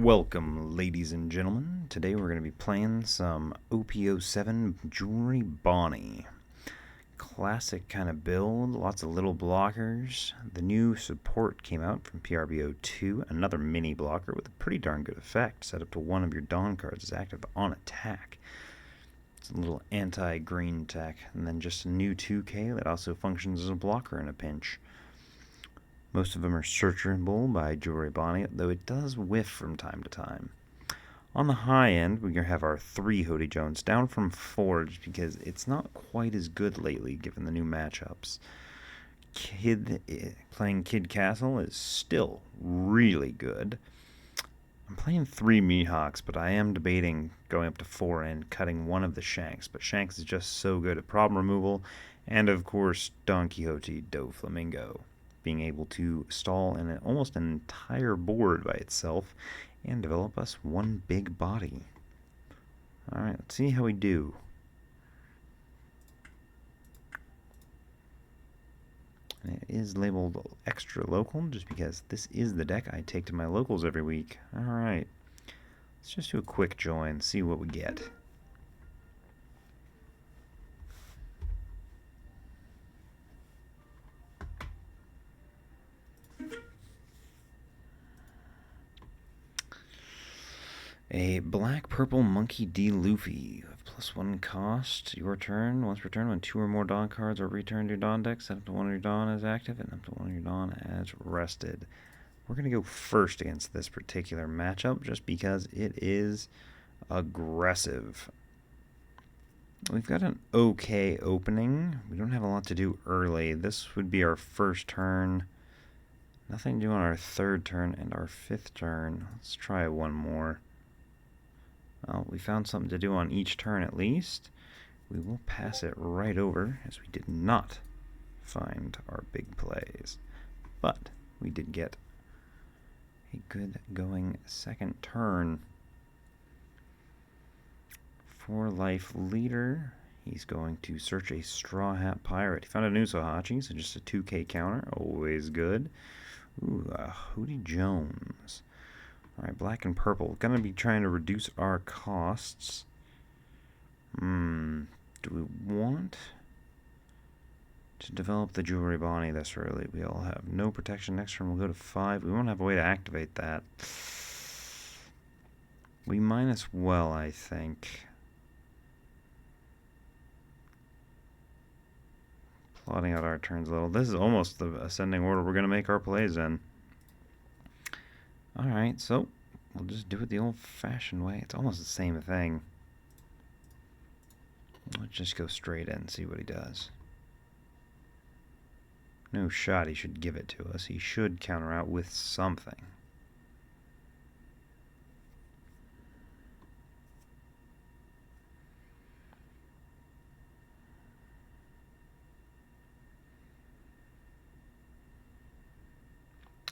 Welcome, ladies and gentlemen. Today we're going to be playing some OP07 Jewelry Bonney. Classic kind of build, lots of little blockers. The new support came out from PRBO2, another mini blocker with a pretty darn good effect. Set up to one of your Dawn cards is active on attack. It's a little anti-green tech. And then just a new 2K that also functions as a blocker in a pinch. Most of them are searchable by Jewelry Bonney, though it does whiff from time to time. On the high end, we have our 3 Hody Jones, down from 4 just because it's not quite as good lately given the new matchups. Playing Kid Castle is still really good. I'm playing 3 Mihawks, but I am debating going up to 4 and cutting one of the Shanks. But Shanks is just so good at problem removal, and of course Don Quixote Doflamingo, being able to stall almost an entire board by itself and develop us one big body. Alright, let's see how we do. And it is labeled extra local just because this is the deck I take to my locals every week. Alright, let's just do a quick join, see what we get. A black-purple Monkey D. Luffy. You have +1 cost. Your turn. Once per turn, when 2 or more Dawn cards are returned to your Dawn deck, set up to one of your Dawn as active and up to one of your Dawn as rested. We're going to go first against this particular matchup just because it is aggressive. We've got an okay opening. We don't have a lot to do early. This would be our first turn. Nothing to do on our 3rd turn and our 5th turn. Let's try one more. Well, we found something to do on each turn at least. We will pass it right over as we did not find our big plays. But we did get a good going 2nd turn. 4 life leader. He's going to search a Straw Hat Pirate. He found a new Sohachi, so just a 2K counter. Always good. Ooh, Hody Jones. Alright, black and purple. Gonna be trying to reduce our costs. Do we want to develop the Jewelry Bonney this early? We all have no protection. Next turn we'll go to 5. We won't have a way to activate that. We might as well, I think. Plotting out our turns a little. This is almost the ascending order we're going to make our plays in. Alright, so we'll just do it the old-fashioned way. It's almost the same thing. Let's just go straight in and see what he does. No shot he should give it to us. He should counter out with something.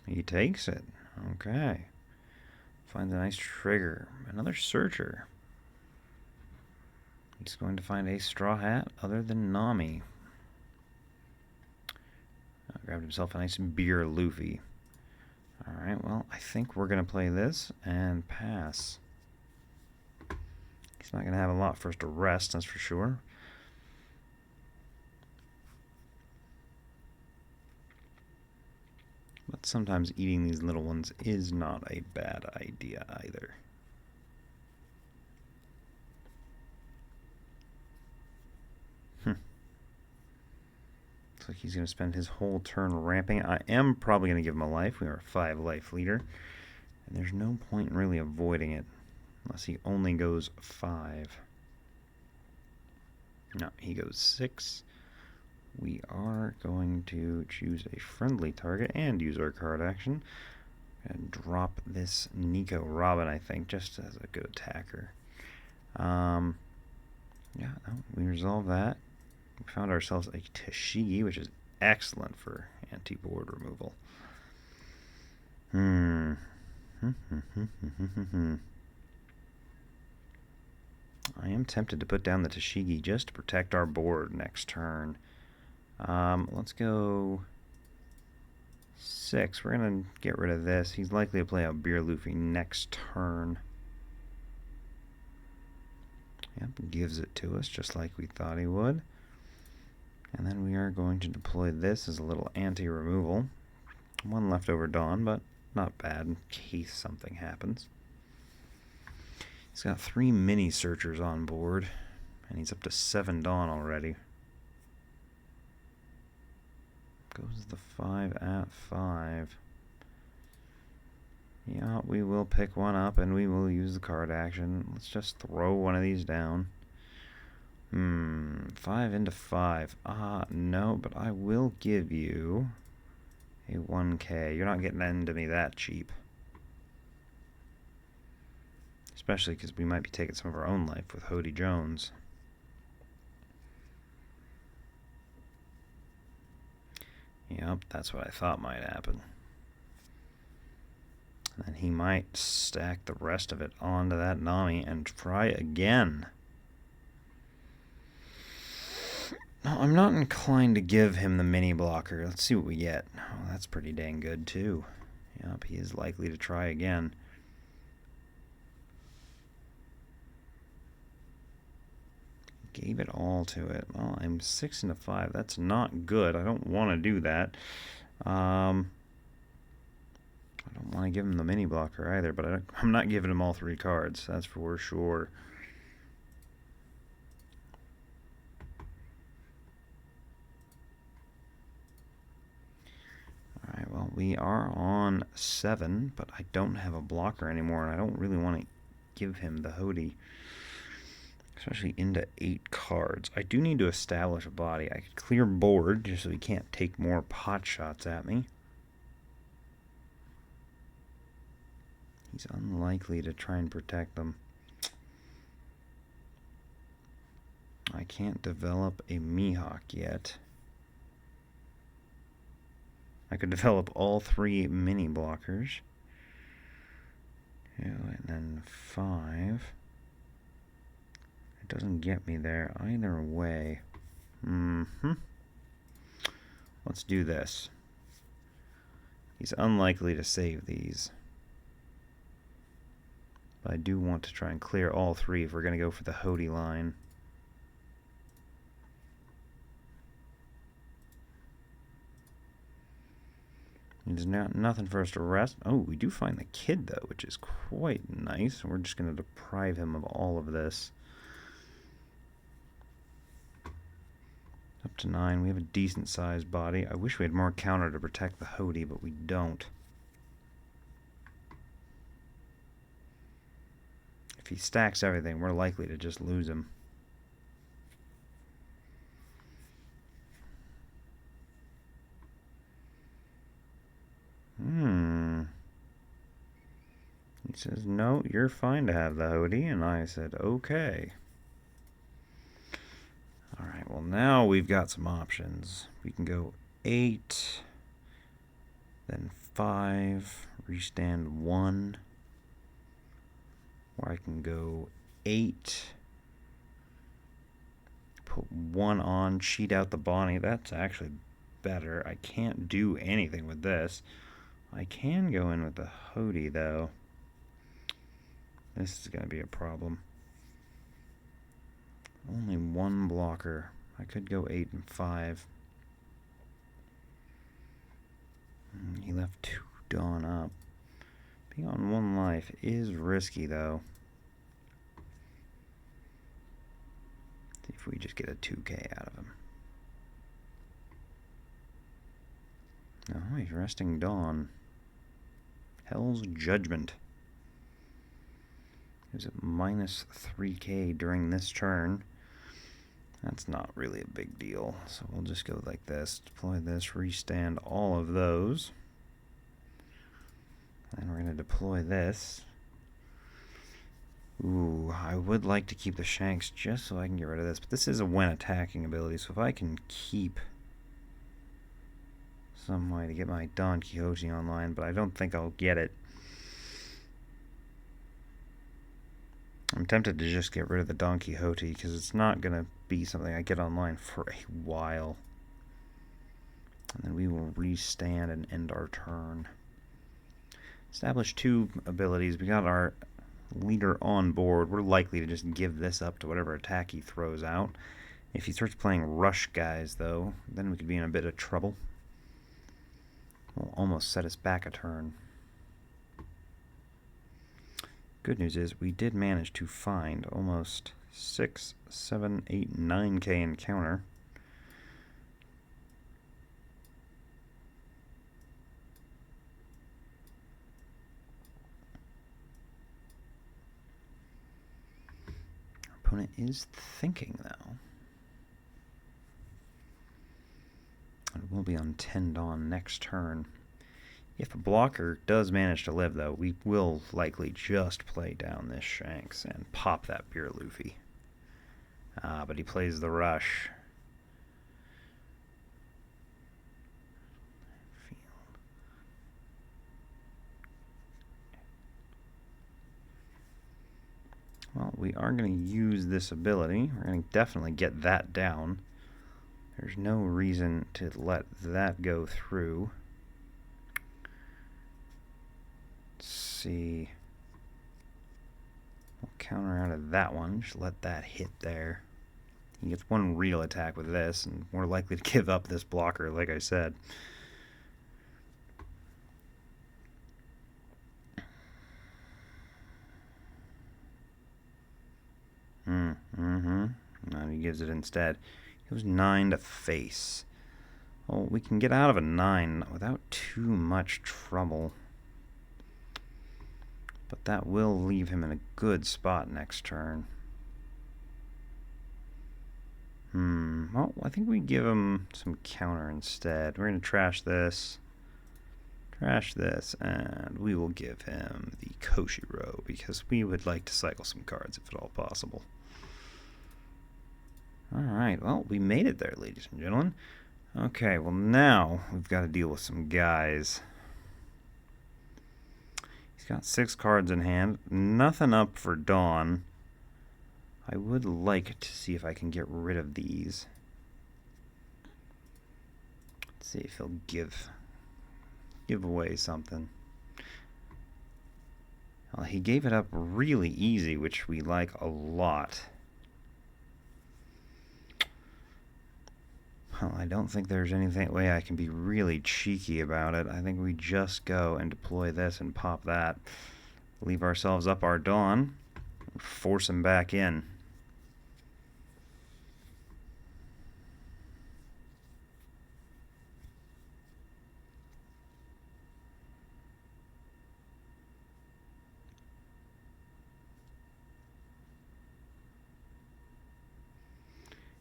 He takes it. Okay. Finds a nice trigger. Another searcher. He's going to find a straw hat other than Nami. Grabbed himself a nice beer Luffy. Alright, well, I think we're going to play this and pass. He's not going to have a lot for us to rest, that's for sure. But sometimes eating these little ones is not a bad idea either. Looks like he's going to spend his whole turn ramping. I am probably going to give him a life. We are a 5 life leader. And there's no point in really avoiding it. Unless he only goes 5. No, he goes 6. We are going to choose a friendly target and use our card action. And drop this Nico Robin, I think, just as a good attacker. Yeah, no, we resolve that. We found ourselves a TCG, which is excellent for anti-board removal. I am tempted to put down the TCG just to protect our board next turn. Let's go 6. We're going to get rid of this. He's likely to play out Beer Luffy next turn. Yep, gives it to us just like we thought he would. And then we are going to deploy this as a little anti-removal. 1 leftover Dawn, but not bad in case something happens. He's got 3 mini searchers on board, and he's up to 7 Dawn already. Goes the 5 at 5. Yeah, we will pick one up and we will use the card action. Let's just throw one of these down. 5 into 5. No, but I will give you a 1K. You're not getting into me that cheap. Especially because we might be taking some of our own life with Hody Jones. Yep, that's what I thought might happen. And then he might stack the rest of it onto that Nami and try again. No, I'm not inclined to give him the mini blocker. Let's see what we get. Oh, that's pretty dang good too. Yep, he is likely to try again. Gave it all to it. Well, I'm 6 into 5. That's not good. I don't want to do that. I don't want to give him the mini blocker either, but I'm not giving him all 3 cards. That's for sure. Alright, well, we are on 7, but I don't have a blocker anymore, and I don't really want to give him the Hody. Especially into 8 cards. I do need to establish a body. I could clear board just so he can't take more pot shots at me. He's unlikely to try and protect them. I can't develop a Mihawk yet. I could develop all 3 mini blockers. 2 and then 5. Doesn't get me there either way. Let's do this. He's unlikely to save these. But I do want to try and clear all 3 if we're going to go for the Hody line. There's nothing for us to rest. Oh, we do find the kid, though, which is quite nice. We're just going to deprive him of all of this. Up to 9. We have a decent sized body. I wish we had more counter to protect the Hody, but we don't. If he stacks everything, we're likely to just lose him. He says, no, you're fine to have the Hody, and I said, okay. Alright, well now we've got some options. We can go 8, then 5, restand 1. Or I can go 8, put 1 on, cheat out the Bonney. That's actually better. I can't do anything with this. I can go in with the Hody, though. This is going to be a problem. Only 1 blocker. I could go 8 and 5. He left 2 Dawn up. Being on 1 life is risky, though. See if we just get a 2K out of him. No, he's resting Dawn. Hell's Judgment. He was at minus 3K during this turn. That's not really a big deal. So we'll just go like this. Deploy this, restand all of those. And we're going to deploy this. Ooh, I would like to keep the Shanks just so I can get rid of this. But this is a when attacking ability, so if I can keep some way to get my Don Quixote online, but I don't think I'll get it. I'm tempted to just get rid of the Don Quixote because it's not going to be something I get online for a while. And then we will restand and end our turn. Establish 2 abilities. We got our leader on board. We're likely to just give this up to whatever attack he throws out. If he starts playing rush guys, though, then we could be in a bit of trouble. Will almost set us back a turn. Good news is we did manage to find almost 6, 7, 8, 9k encounter. Our opponent is thinking, though. And we'll be on 10 Dawn next turn. If a blocker does manage to live, though, we will likely just play down this Shanks and pop that Beer Luffy. But he plays the rush. Well, we are going to use this ability. We're going to definitely get that down. There's no reason to let that go through. Let's see. We'll counter out of that one. Just let that hit there. He gets 1 real attack with this, and we're likely to give up this blocker, like I said. No, he gives it instead. It was 9 to face. Well, we can get out of a 9 without too much trouble. But that will leave him in a good spot next turn. Well, I think we give him some counter instead. We're going to trash this, and we will give him the Koshiro because we would like to cycle some cards if at all possible. Alright, well, we made it there, ladies and gentlemen. Okay, well now we've got to deal with some guys. He's got 6 cards in hand. Nothing up for Dawn. I would like to see if I can get rid of these. Let's see if he'll give away something. Well, he gave it up really easy, which we like a lot. Well, I don't think there's anything way I can be really cheeky about it. I think we just go and deploy this and pop that. Leave ourselves up our Dawn. Force him back in.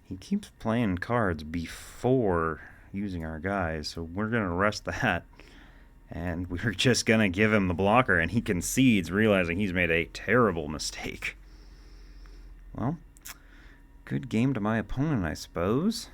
He keeps playing cards before using our guys, so we're going to rest that. And we're just going to give him the blocker, and he concedes, realizing he's made a terrible mistake. Well, good game to my opponent, I suppose.